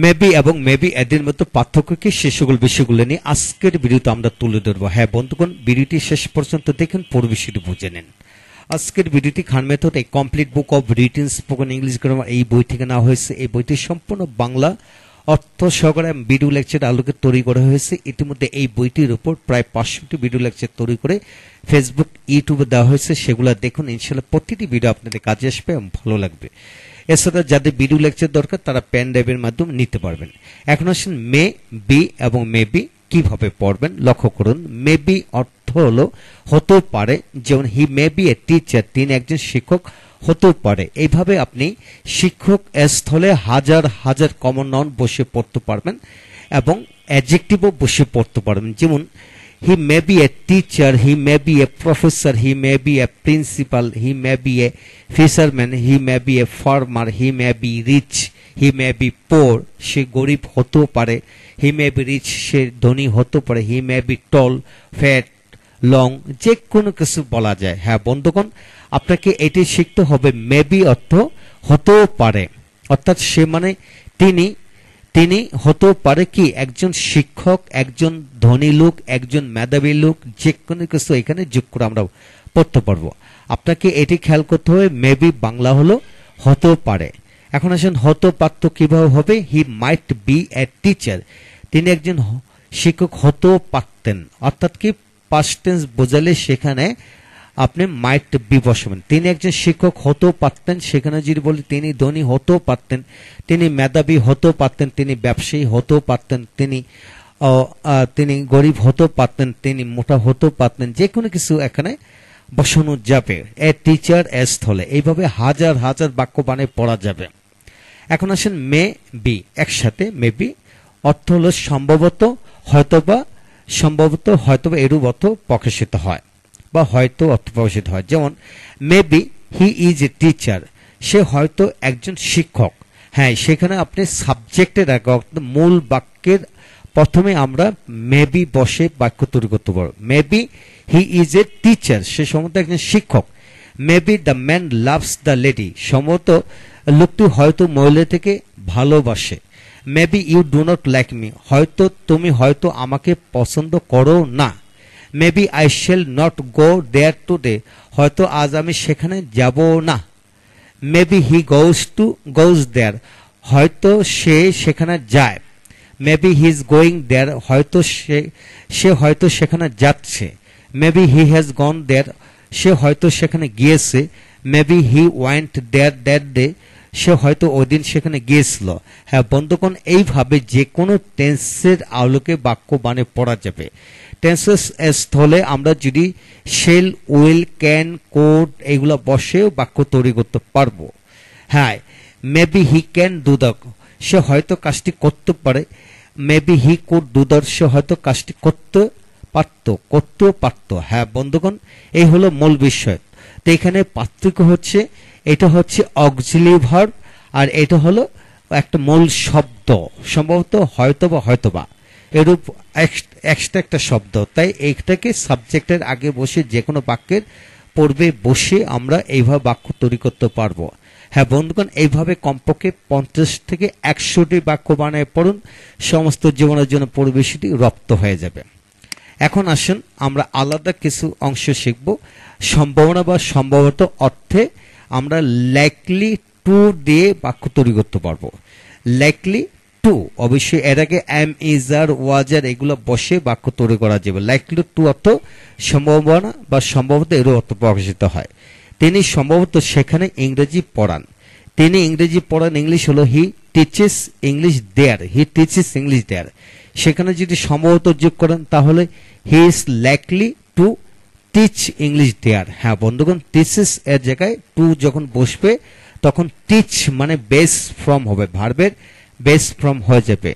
Maybe এবং maybe এদের মধ্যে পার্থক্য কি, সে সকল বিষয়গুলো নিয়ে আজকের ভিডিওতে আমরা তুলে ধরবো। হ্যাঁ বন্ধুগণ, ভিডিওটি শেষ পর্যন্ত দেখুন, পুরো বিষয়টি বুঝে নেন। আজকের ভিডিওটি খান মেথড এই complete book of written spoken English grammar এই বই থেকে নেওয়া হয়েছে। এই বইটি সম্পূর্ণ বাংলা অর্থ সহকারে ভিডিও লেকচার আলোকে তৈরি করা হয়েছে। ইতিমধ্যে এই বইটির উপর প্রায় 500টি ভিডিও লেকচার তৈরি করে ফেসবুক, ইউটিউবে দেওয়া হয়েছে। সেগুলো দেখুন, ইনশাআল্লাহ প্রতিটি ভিডিও আপনাদের কাজে আসবে এবং ভালো লাগবে। এছাড়া যাদের ভিডিও লেকচার দরকার তারা পেন ড্রাইভের মাধ্যমে নিতে পারবেন। এখন আসেন মে বি এবং মেবি কিভাবে পড়বেন লক্ষ্য করুন। মেবি অর্থ হলো হতেও পারে, যেমন he may be a teacher, তিনি একজন শিক্ষক হতেও পারে। এইভাবে আপনি শিক্ষক স্থলে হাজার হাজার কমন নাউন বসে পড়তে পারবেন এবং অ্যাডজেক্টিভও বসে পড়তে পারবেন। যেমন he may be a teacher, he may be a professor, he may be a principal, he may be a fisherman, he may be a farmer, he may be rich, he may be poor, সে গরিব হতেও পারে। He may be rich, সে ধনী হতে পারে। He may be tall, fat, long, যে কোনো কিছু বলা যায়। হ্যাঁ বন্ধুগণ, আপনাকে এটি শিখতে হবে। মেবি অর্থ হতেও পারে, অর্থাৎ সে মানে তিনি হতেও পারে কি একজন শিক্ষক, একজন ধনী লোক, একজন মেধাবী লোক, যে কোনো কিছু এখানে যোগ করে আমরা পড়তে পারবো। আপনাকে এটি খেয়াল করতে হবে, মেবি বাংলা হলো হতেও পারে। এখন আসেন হতে পারত কিভাবে হবে। হি মাইট বি এ টিচার, তিনি একজন শিক্ষক হতেও পারতেন, অর্থাৎ কি পাস্ট টেন্স বোঝালে সেখানে আপনি মাইট বি বসাবেন। তিনি একজন শিক্ষক হতেও পারতেন, সেখানে যদি বলি তিনি ধনী হতেও পারতেন, তিনি মেধাবী হতেও পারতেন, তিনি ব্যবসায়ী হতেও পারতেন, তিনি গরিব হতেও পারতেন, তিনি মোটা হতেও পারতেন, যে কোনো কিছু এখানে বসানো যাবে। এ টিচার এ স্থলে, এইভাবে হাজার হাজার বাক্য বানিয়ে পড়া যাবে। এখন আসেন মে বি, একসাথে মেবি অর্থ হলো সম্ভবত, হয়তোবা, সম্ভবত হয়তোবা এরূপ অর্থ প্রকাশিত হয় বা হয়তো অর্থ প্রকাশিত হয়। যেমন maybe he is a teacher, সে হয়তো একজন শিক্ষক। হ্যাঁ, সেখানে আপনি সাবজেক্টের আগে মূল বাক্যের প্রথমে আমরা মেবি বসে বাক্য তৈরি করতে পারবো। Maybe he is a teacher, সে সম্ভবত একজন শিক্ষক। Maybe the man loves the lady, সম্ভবত লোকটি হয়তো মহিলা থেকে ভালোবাসে। Maybe you do not like me, হয়তো তুমি হয়তো আমাকে পছন্দ করো না। Maybe I shall not go there today, হয়তো আজ আমি সেখানে যাব না। মেবি হি গোজ দেয়ার, হয়তো সে সেখানে যায়। Maybe he is going there, হয়তো সে হয়তো সেখানে যাচ্ছে। মেবি হি হ্যাজ গন দেয়ার, সে হয়তো সেখানে গিয়েছে। Maybe he went there that day, সে হয়তো ওই দিন সেখানে গিয়েছিল। হ্যাঁ বন্ধুগণ, এইভাবে যে কোনো টেন্সের আলোকে বাক্য বানিয়ে পড়া যাবে। টেন্সের স্থলে আমরা যদি শেল, উইল, ক্যান, কোড এগুলো বসেও বাক্য তৈরি করতে পারবো। হ্যাঁ, maybe he can do the, সে হয়তো কাজটি করতে পারে। Maybe he could do the, সে হয়তো কাজটি করতেও পারতো। হ্যাঁ বন্ধুগণ, এই হলো মূল বিষয়। তো এখানে পার্থক্য হচ্ছে, এটা হচ্ছে অক্সিলিয়ারি ভার্ব আর এটা হলো একটা মূল শব্দ, সম্ভবত হয়তোবা এরূপ এক্সট্রা একটা শব্দ। তাই এইটাকে সাবজেক্টের আগে বসে যে কোনো বাক্যের পূর্বে বসে আমরা এইভাবে বাক্য তৈরি করতে পারবো। হ্যাঁ বন্ধুগণ, এইভাবে কমপক্ষে 50 থেকে 100টি বাক্য বানায় পড়ুন, সমস্ত জীবনের জন্য পরিবেশটি রপ্ত হয়ে যাবে। এখন আসুন আমরা আলাদা কিছু অংশ শিখব। সম্ভাবনা বা সম্ভবত অর্থে আমরা লাইকলি টু দিয়ে বাক্য তৈরি করতে পারবো। লাইকলি টু, অবশ্যই এর আগে এম, ইজ, আর, ওয়াজ, আর এগুলো বসে বাক্য তৈরি করা যাবে। লাইকলি টু অর্থ সম্ভাবনা বা সম্ভবত এর অর্থ প্রকাশিত হয়। তিনি সম্ভবত সেখানে ইংরেজি পড়ান। তিনি ইংরেজি পড়ান, ইংলিশ হলো he teaches English there, he teaches English there. সেখানে যদি সম্ভবত যোগ করেন তাহলে he is likely to teach English there. হ্যাঁ বন্ধুগণ, টিচেস এর জায়গায় টু যখন বসবে তখন টিচ মানে বেস ফ্রম হবে, ভার্বের বেস ফ্রম হয়ে যাবে।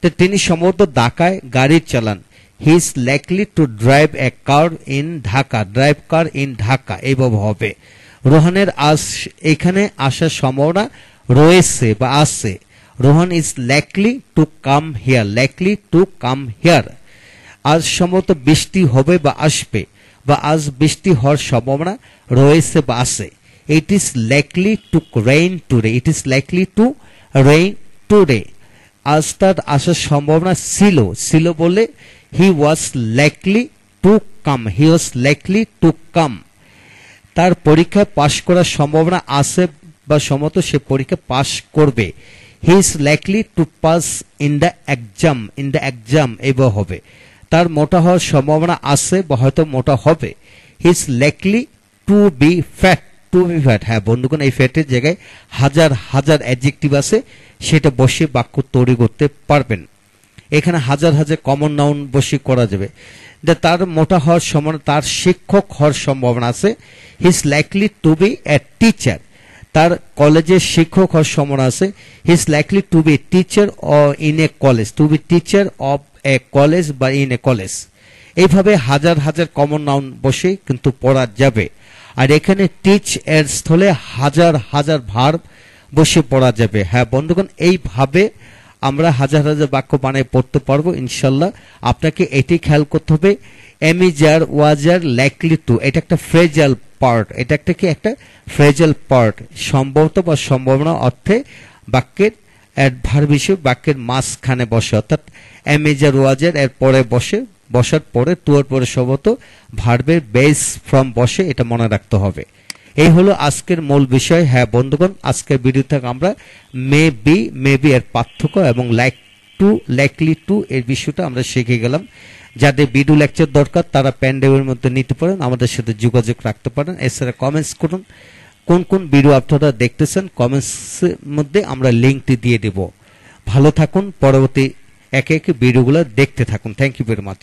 তো তিনি সম্ভবত ঢাকায় গাড়ি চালান। হি is likely to drive A car in Dhaka, drive car in Dhaka, এইভাবে হবে। রোহানের আজ এখানে আসার সম্ভাবনা রয়েছে বা আছে। Rohan is likely to come here, likely to come here. আজ সম্ভবত বৃষ্টি হবে বা আসবে, বা আজ বৃষ্টি হওয়ার সম্ভাবনা রয়েছে বা আছে। It is likely to rain today, it is likely to rain today. আজ তার আসার সম্ভাবনা ছিল, ছিল বলে he was likely to come, he was likely to come. তার পরীক্ষায় পাশ করার সম্ভাবনা আছে বা সম্ভবত সে পরীক্ষা পাশ করবে। হি is likely two pass in the exam, in the exam এবার হবে। তার মোটা হওয়ার সম্ভাবনা আছে বা হয়তো মোটা হবে। He is likely to be fat, to be fat. হ্যাঁ বন্ধুগণ, এই ফ্যাটের জায়গায় হাজার হাজার অ্যাডজেক্টিভ আছে, সেটা বসে বাক্য তৈরি করতে পারবেন। এখানে হাজার হাজার কমন নাউন বসে করা যাবে। তার মোটা হওয়ার সম্ভাবনা, তার শিক্ষক হওয়ার সম্ভাবনা আছে। He is likely to be a teacher, তার কলেজের শিক্ষক হওয়ার সম্ভাবনা আছে। He is likely to be teacher in a college, to be teacher of a college বা ইন এ কলেজ। এইভাবে হাজার হাজার কমন নাউন বসে কিন্তু পড়া যাবে। আর এখানে টিচ এর স্থলে হাজার হাজার ভার্ব বসে পড়া যাবে। হ্যাঁ বন্ধুগণ, এইভাবে আমরা হাজার হাজার বাক্য বানিয়ে পড়তে পারবো ইনশাল্লাহ। আপনাকে এটি খেয়াল করতে হবে, এমিজার ওয়াজার লাইকলি টু, এটা একটা ফ্রেজাল পার্ট, এটা একটা কি একটা ফ্রেজাল পার্ট, সম্ভবত বা সম্ভাবনা অর্থে বাক্যের অ্যাডভার্ব হিসেবে বাক্যের মাঝখানে বসে, অর্থাৎ এমিজার ওয়াজার এর পরে বসে, বসার পরে টু এর পরে সম্ভবত ভার্বের বেস ফ্রম বসে, এটা মনে রাখতে হবে। এই হলো আজকের মূল বিষয়। হ্যাঁ বন্ধুগণ, আজকের ভিডিও থেকে আমরা মে বি এর পার্থক্য এবং লাইক টু, লাইকলি টু এর বিষয়টা আমরা শিখে গেলাম। যাদের ভিডিও লেকচার দরকার তারা প্যান্ডেলের মধ্যে নিতে পারেন, আমাদের সাথে যোগাযোগ রাখতে পারেন। এছাড়া কমেন্টস করুন কোন কোন ভিডিও আপনারা দেখতেছেন, কমেন্টসের মধ্যে আমরা লিঙ্কটি দিয়ে দেব। ভালো থাকুন, পরবর্তী একে একে ভিডিওগুলো দেখতে থাকুন। Thank you very much.